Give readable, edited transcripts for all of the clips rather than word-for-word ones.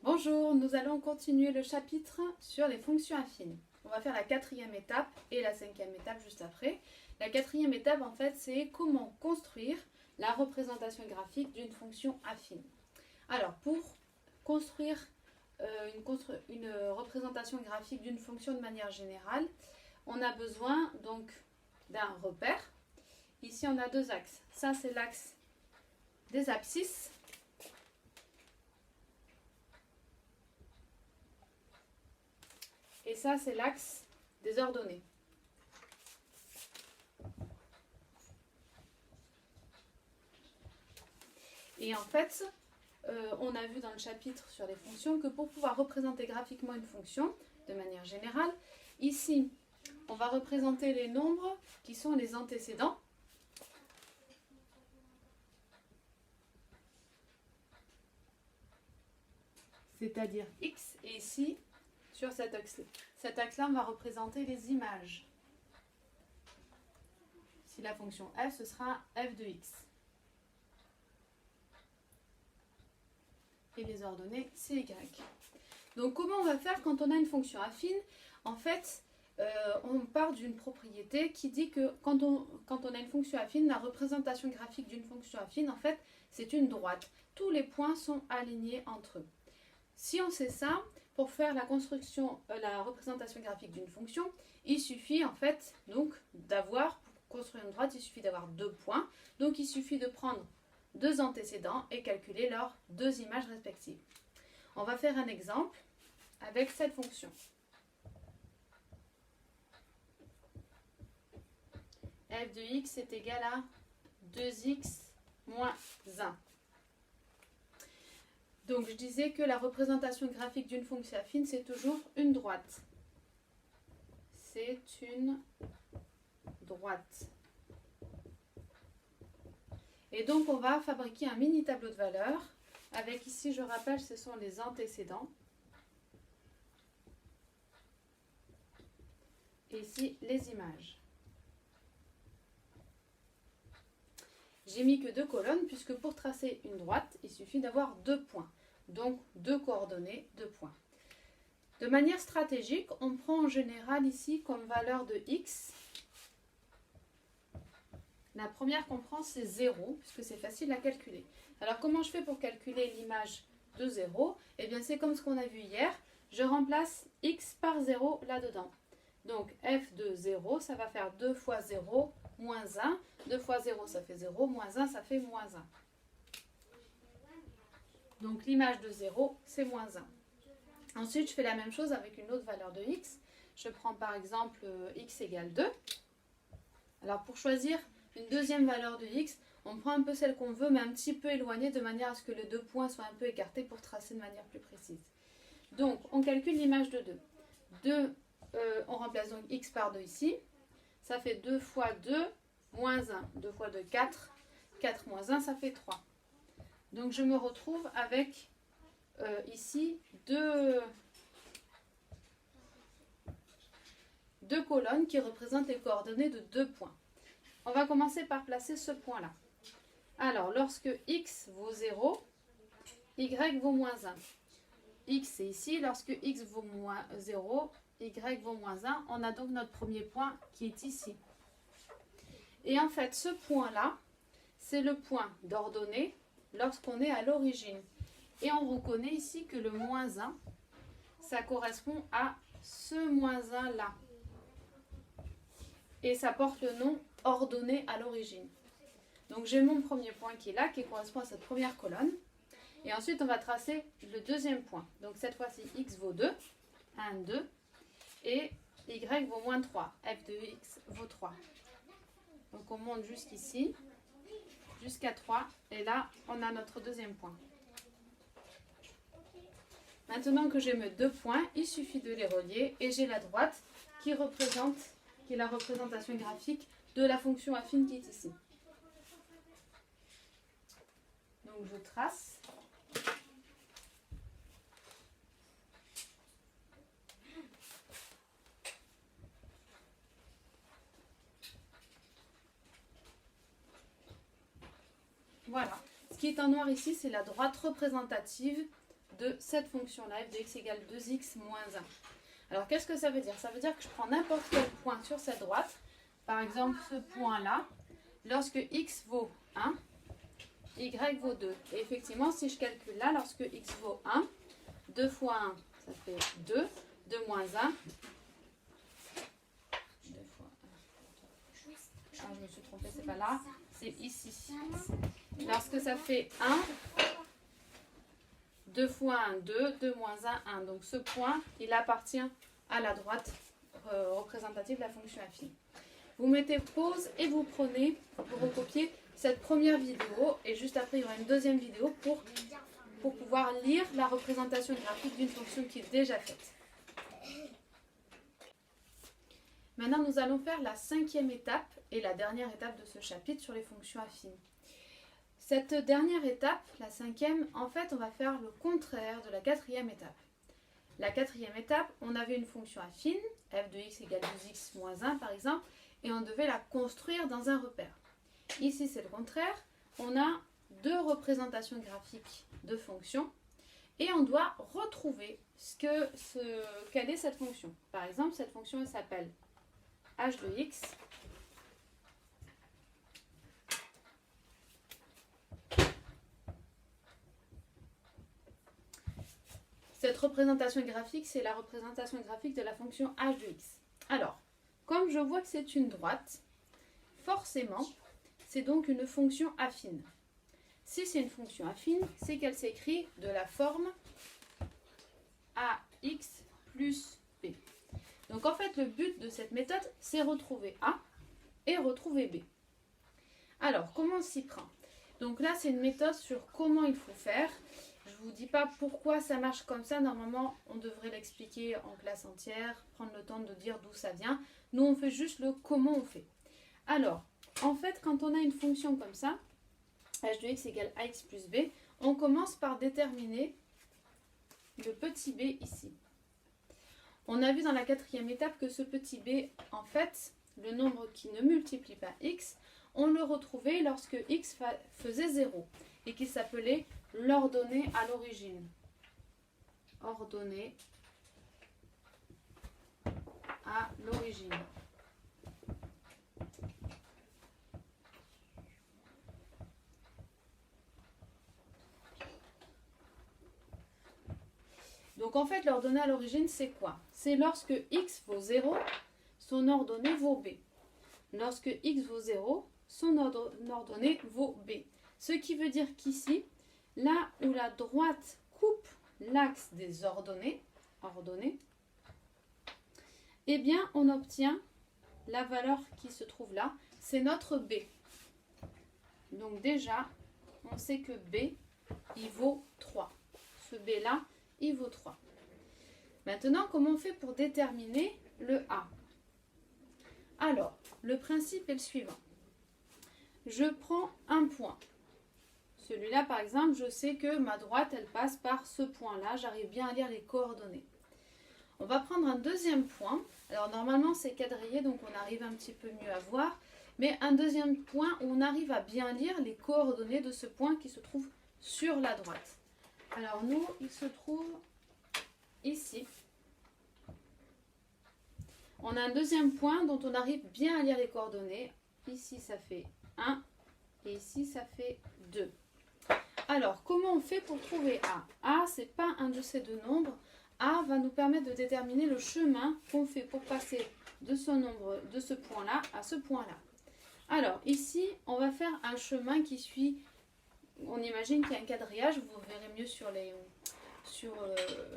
Bonjour, nous allons continuer le chapitre sur les fonctions affines. On va faire la quatrième étape et la cinquième étape juste après. La quatrième étape, en fait, c'est comment construire la représentation graphique d'une fonction affine. Alors, pour construire une représentation graphique d'une fonction de manière générale, on a besoin donc d'un repère. Ici, on a deux axes. Ça, c'est l'axe des abscisses. Et ça, c'est l'axe des ordonnées. Et en fait, on a vu dans le chapitre sur les fonctions que pour pouvoir représenter graphiquement une fonction, de manière générale, ici, on va représenter les nombres qui sont les antécédents. C'est-à-dire x, et ici, sur cet axe-là, on va représenter les images. Si la fonction f, ce sera f de x. Et les ordonnées, c'est y. Donc, comment on va faire quand on a une fonction affine? En fait, on part d'une propriété qui dit que quand on a une fonction affine, la représentation graphique d'une fonction affine, en fait, c'est une droite. Tous les points sont alignés entre eux. Si on sait ça, pour faire la représentation graphique d'une fonction, il suffit en fait donc d'avoir, pour construire une droite, il suffit d'avoir deux points. Donc il suffit de prendre deux antécédents et calculer leurs deux images respectives. On va faire un exemple avec cette fonction. F de x est égal à 2x moins 1. Donc, je disais que la représentation graphique d'une fonction affine, c'est toujours une droite. C'est une droite. Et donc, on va fabriquer un mini tableau de valeurs. Avec ici, je rappelle, ce sont les antécédents. Et ici, les images. J'ai mis que deux colonnes, puisque pour tracer une droite, il suffit d'avoir deux points. Donc, deux coordonnées, deux points. De manière stratégique, on prend en général ici comme valeur de x. La première qu'on prend, c'est 0, puisque c'est facile à calculer. Alors, comment je fais pour calculer l'image de 0? Eh bien, c'est comme ce qu'on a vu hier. Je remplace x par 0 là-dedans. Donc, f de 0, ça va faire 2 fois 0, moins 1. 2 fois 0, ça fait 0. Moins 1, ça fait moins 1. Donc, l'image de 0, c'est moins 1. Ensuite, je fais la même chose avec une autre valeur de x. Je prends par exemple x égale 2. Alors, pour choisir une deuxième valeur de x, on prend un peu celle qu'on veut, mais un petit peu éloignée, de manière à ce que les deux points soient un peu écartés pour tracer de manière plus précise. Donc, on calcule l'image de 2. On remplace donc x par 2 ici. Ça fait 2 fois 2, moins 1. 2 fois 2, 4. 4 moins 1, ça fait 3. Donc, je me retrouve avec ici deux colonnes qui représentent les coordonnées de deux points. On va commencer par placer ce point-là. Alors, lorsque x vaut 0, y vaut moins 1. X est ici. Lorsque x vaut moins 0, y vaut moins 1. On a donc notre premier point qui est ici. Et en fait, ce point-là, c'est le point d'ordonnée lorsqu'on est à l'origine. Et on reconnaît ici que le moins 1, ça correspond à ce moins 1-là. Et ça porte le nom ordonnée à l'origine. Donc j'ai mon premier point qui est là, qui correspond à cette première colonne. Et ensuite, on va tracer le deuxième point. Donc cette fois-ci, x vaut 2, 1, 2, et y vaut moins 3, f de x vaut 3. Donc on monte jusqu'ici, jusqu'à 3, et là, on a notre deuxième point. Maintenant que j'ai mes deux points, il suffit de les relier, et j'ai la droite qui est la représentation graphique de la fonction affine qui est ici. Donc je trace. Voilà. Ce qui est en noir ici, c'est la droite représentative de cette fonction-là, f de x égale 2x moins 1. Alors, qu'est-ce que ça veut dire? Ça veut dire que je prends n'importe quel point sur cette droite, par exemple ce point-là, lorsque x vaut 1, y vaut 2. Et effectivement, si je calcule là, lorsque x vaut 1, 2 fois 1, ça fait 2, 2 moins 1. 2 fois 1. Ah, je me suis trompée, c'est pas là, c'est ici. Lorsque ça fait 1, 2 fois 1, 2, 2 moins 1, 1. Donc ce point, il appartient à la droite représentative de la fonction affine. Vous mettez pause et vous prenez, vous recopiez cette première vidéo et juste après il y aura une deuxième vidéo pour pouvoir lire la représentation graphique d'une fonction qui est déjà faite. Maintenant nous allons faire la 5e étape et la dernière étape de ce chapitre sur les fonctions affines. Cette dernière étape, la 5e, en fait on va faire le contraire de la 4e étape. La 4e étape, on avait une fonction affine, f de x égale 2x moins 1 par exemple, et on devait la construire dans un repère. Ici, c'est le contraire. On a deux représentations graphiques de fonctions et on doit retrouver quelle est cette fonction. Par exemple, cette fonction elle s'appelle h de x. Cette représentation graphique, c'est la représentation graphique de la fonction h de x. Alors, comme je vois que c'est une droite, forcément, c'est donc une fonction affine. Si c'est une fonction affine, c'est qu'elle s'écrit de la forme ax plus b. Donc en fait, le but de cette méthode, c'est retrouver a et retrouver b. Alors, comment on s'y prend? Donc là, c'est une méthode sur comment il faut faire. Je ne vous dis pas pourquoi ça marche comme ça. Normalement, on devrait l'expliquer en classe entière, prendre le temps de dire d'où ça vient. Nous, on fait juste le comment on fait. Alors, en fait, quand on a une fonction comme ça, h de x égale ax plus b, on commence par déterminer le petit b ici. On a vu dans la 4e étape que ce petit b, en fait, le nombre qui ne multiplie pas x, on le retrouvait lorsque x faisait 0 et qui s'appelait l'ordonnée à l'origine. Ordonnée à l'origine. Donc en fait, l'ordonnée à l'origine, c'est quoi? C'est lorsque x vaut 0, son ordonnée vaut b. Lorsque x vaut 0, son ordonnée vaut b. Ce qui veut dire qu'ici, là où la droite coupe l'axe des ordonnées, eh bien, on obtient la valeur qui se trouve là, c'est notre b. Donc déjà, on sait que b, il vaut 3. Ce b-là, il vaut 3. Maintenant, comment on fait pour déterminer le a? Alors, le principe est le suivant. Je prends un point. Celui-là, par exemple, je sais que ma droite, elle passe par ce point-là. J'arrive bien à lire les coordonnées. On va prendre un deuxième point. Alors, normalement, c'est quadrillé, donc on arrive un petit peu mieux à voir. Mais un deuxième point où on arrive à bien lire les coordonnées de ce point qui se trouve sur la droite. Alors, nous, il se trouve ici. On a un deuxième point dont on arrive bien à lire les coordonnées. Ici, ça fait 1 et ici, ça fait 2. Alors, comment on fait pour trouver A? A, ce n'est pas un de ces deux nombres. A va nous permettre de déterminer le chemin qu'on fait pour passer de ce point-là à ce point-là. Alors, ici, on va faire un chemin qui suit, on imagine qu'il y a un quadrillage, vous verrez mieux sur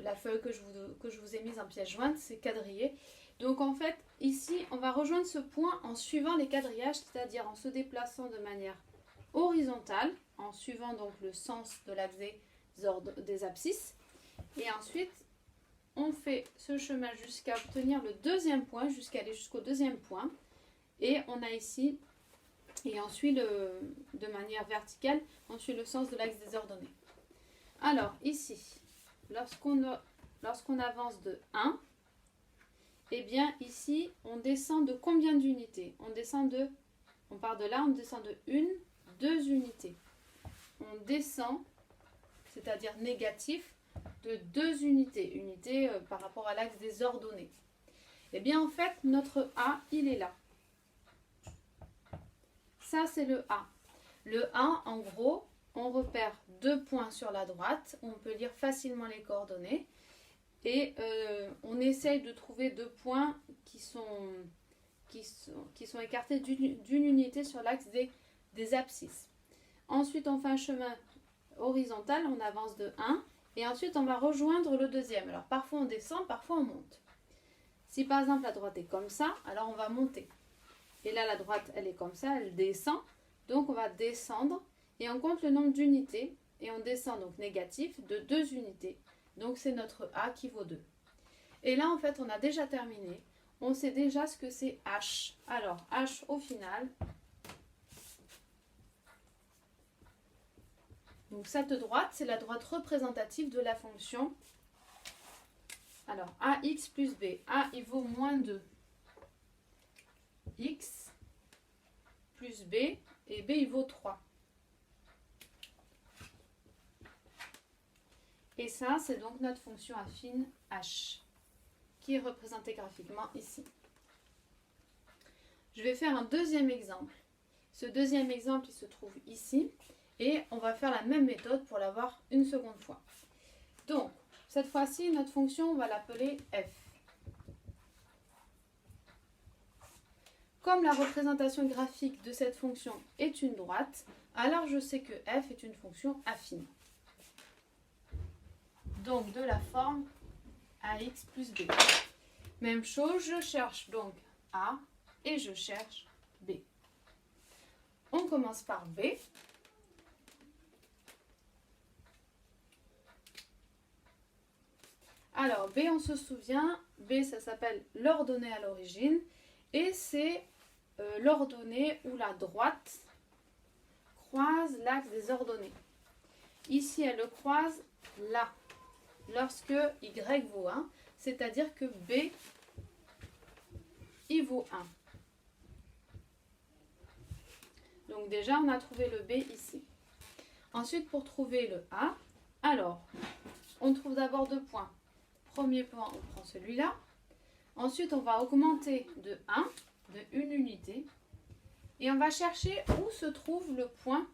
la feuille que je vous ai mise en pièce jointe, c'est quadrillé. Donc en fait, ici, on va rejoindre ce point en suivant les quadrillages, c'est-à-dire en se déplaçant de manière horizontale, en suivant donc le sens de l'axe des abscisses. Et ensuite, on fait ce chemin jusqu'à obtenir le deuxième point, jusqu'à aller jusqu'au deuxième point. Et on a ici, et on suit de manière verticale, on suit le sens de l'axe des ordonnées. Alors ici, lorsqu'on avance de 1, eh bien ici, on descend de combien d'unités? On part de là, on descend de 1, 2 unités. On descend, c'est-à-dire négatif, de 2 unités, par rapport à l'axe des ordonnées. Eh bien en fait, notre A, il est là. Ça, c'est le A. Le A, en gros, on repère 2 points sur la droite. On peut lire facilement les coordonnées. Et on essaye de trouver 2 points qui sont écartés d'une unité sur l'axe des abscisses. Ensuite, on fait un chemin horizontal, on avance de 1. Et ensuite, on va rejoindre le deuxième. Alors, parfois, on descend, parfois, on monte. Si, par exemple, la droite est comme ça, alors on va monter. Et là, la droite, elle est comme ça, elle descend. Donc, on va descendre et on compte le nombre d'unités. Et on descend donc négatif de 2 unités. Donc, c'est notre A qui vaut 2. Et là, en fait, on a déjà terminé. On sait déjà ce que c'est H. Alors, H, au final, donc cette droite, c'est la droite représentative de la fonction. Alors, AX plus B. A, il vaut moins 2. X plus B. Et B, il vaut 3. Et ça, c'est donc notre fonction affine H, qui est représentée graphiquement ici. Je vais faire un deuxième exemple. Ce deuxième exemple, il se trouve ici. Et on va faire la même méthode pour l'avoir une seconde fois. Donc, cette fois-ci, notre fonction, on va l'appeler f. Comme la représentation graphique de cette fonction est une droite, alors je sais que f est une fonction affine. Donc, de la forme ax plus b. Même chose, je cherche donc a et je cherche b. On commence par b. Alors, B, on se souvient, B, ça s'appelle l'ordonnée à l'origine, et c'est l'ordonnée où la droite croise l'axe des ordonnées. Ici, elle le croise là, lorsque Y vaut 1, c'est-à-dire que B, il vaut 1. Donc déjà, on a trouvé le B ici. Ensuite, pour trouver le A, alors, on trouve d'abord 2 points. Premier point, on prend celui-là. Ensuite, on va augmenter de 1, de 1 unité. Et on va chercher où se trouve le point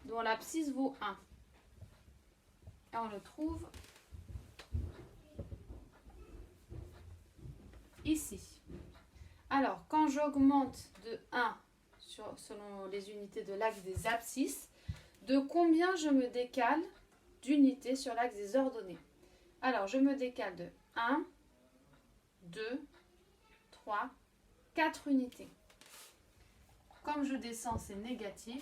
dont l'abscisse vaut 1. Et on le trouve ici. Alors, quand j'augmente de 1 selon les unités de l'axe des abscisses, de combien je me décale d'unités sur l'axe des ordonnées? Alors, je me décale de 1, 2, 3, 4 unités. Comme je descends, c'est négatif.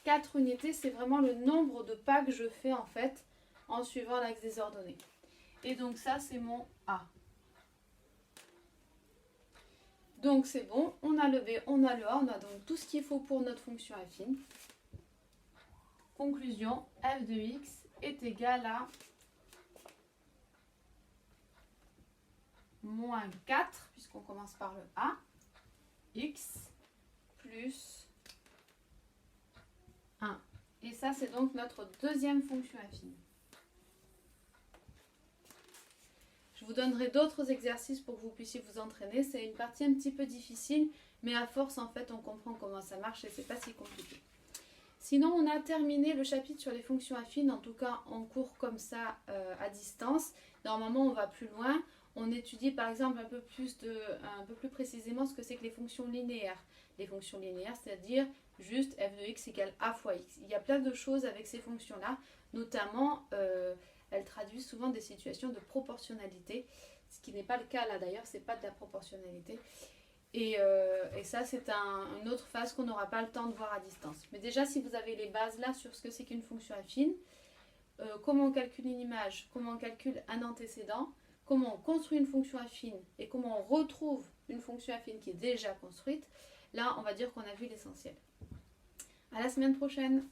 4 unités, c'est vraiment le nombre de pas que je fais en fait en suivant l'axe des ordonnées. Et donc ça, c'est mon A. Donc c'est bon, on a le B, on a le A, on a donc tout ce qu'il faut pour notre fonction affine. Conclusion, f de x est égal à moins 4, puisqu'on commence par le A, x plus 1. Et ça, c'est donc notre deuxième fonction affine. Je vous donnerai d'autres exercices pour que vous puissiez vous entraîner. C'est une partie un petit peu difficile, mais à force, en fait, on comprend comment ça marche et c'est pas si compliqué. Sinon, on a terminé le chapitre sur les fonctions affines, en tout cas en cours comme ça à distance. Normalement, on va plus loin. On étudie par exemple un peu plus précisément ce que c'est que les fonctions linéaires. Les fonctions linéaires, c'est-à-dire juste f de x égale a fois x. Il y a plein de choses avec ces fonctions-là, notamment elles traduisent souvent des situations de proportionnalité, ce qui n'est pas le cas là d'ailleurs, c'est pas de la proportionnalité. Et ça, c'est une autre phase qu'on n'aura pas le temps de voir à distance. Mais déjà, si vous avez les bases là sur ce que c'est qu'une fonction affine, comment on calcule une image, comment on calcule un antécédent, comment on construit une fonction affine et comment on retrouve une fonction affine qui est déjà construite, là, on va dire qu'on a vu l'essentiel. À la semaine prochaine!